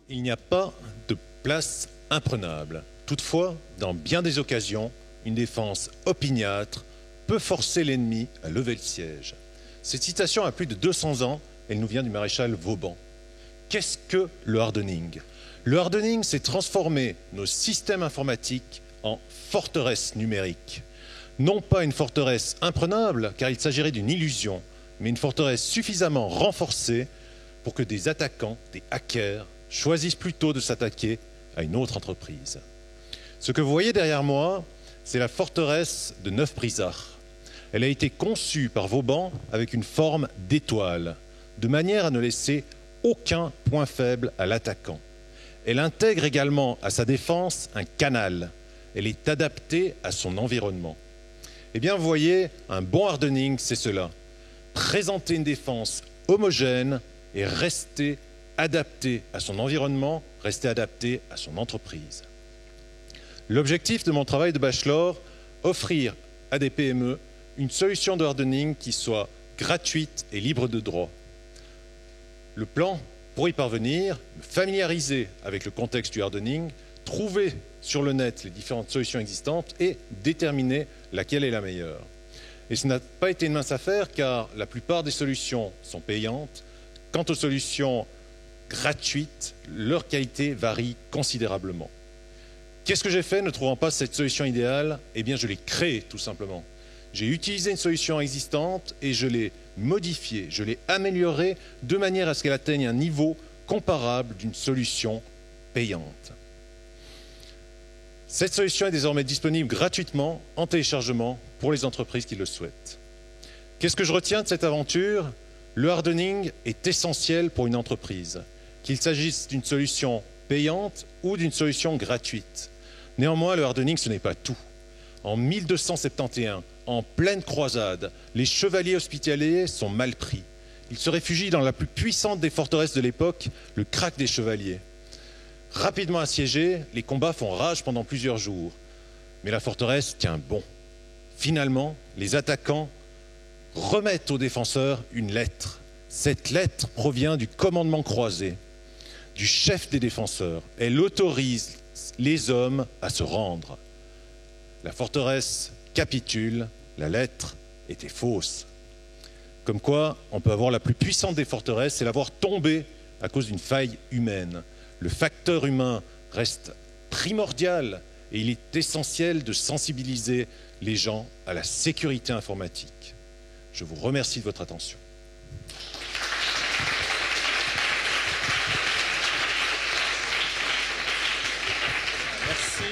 Il n'y a pas de place imprenable. Toutefois, dans bien des occasions, une défense opiniâtre peut forcer l'ennemi à lever le siège. Cette citation a plus de 200 ans, elle nous vient du maréchal Vauban. Qu'est-ce que le hardening ? Le hardening, c'est transformer nos systèmes informatiques en forteresses numériques. Non pas une forteresse imprenable, car il s'agirait d'une illusion, mais une forteresse suffisamment renforcée pour que des attaquants, des hackers, choisissent plutôt de s'attaquer à une autre entreprise. Ce que vous voyez derrière moi, c'est la forteresse de Neuf-Brizard. Elle a été conçue par Vauban avec une forme d'étoile, de manière à ne laisser aucun point faible à l'attaquant. Elle intègre également à sa défense un canal. Elle est adaptée à son environnement. Eh bien, vous voyez, un bon hardening, c'est cela. Présenter une défense homogène et rester adapté à son environnement, rester adapté à son entreprise. L'objectif de mon travail de bachelor, offrir à des PME une solution de hardening qui soit gratuite et libre de droit. Le plan, pour y parvenir, me familiariser avec le contexte du hardening, trouver sur le net les différentes solutions existantes et déterminer laquelle est la meilleure. Et ce n'a pas été une mince affaire car la plupart des solutions sont payantes. Quant aux solutions gratuites, leur qualité varie considérablement. Qu'est-ce que j'ai fait ne trouvant pas cette solution idéale ? Eh bien, je l'ai créée tout simplement. J'ai utilisé une solution existante et je l'ai modifiée, je l'ai améliorée de manière à ce qu'elle atteigne un niveau comparable d'une solution payante. Cette solution est désormais disponible gratuitement en téléchargement pour les entreprises qui le souhaitent. Qu'est-ce que je retiens de cette aventure ? Le hardening est essentiel pour une entreprise, qu'il s'agisse d'une solution payante ou d'une solution gratuite. Néanmoins, le hardening, ce n'est pas tout. En 1271, en pleine croisade, les chevaliers hospitaliers sont mal pris. Ils se réfugient dans la plus puissante des forteresses de l'époque, le Krak des Chevaliers. Rapidement assiégés, les combats font rage pendant plusieurs jours. Mais la forteresse tient bon. Finalement, les attaquants remettent aux défenseurs une lettre. Cette lettre provient du commandement croisé, du chef des défenseurs. Elle autorise les hommes à se rendre. La forteresse capitule, la lettre était fausse. Comme quoi, on peut avoir la plus puissante des forteresses et la voir tomber à cause d'une faille humaine. Le facteur humain reste primordial et il est essentiel de sensibiliser les gens à la sécurité informatique. Je vous remercie de votre attention. Merci.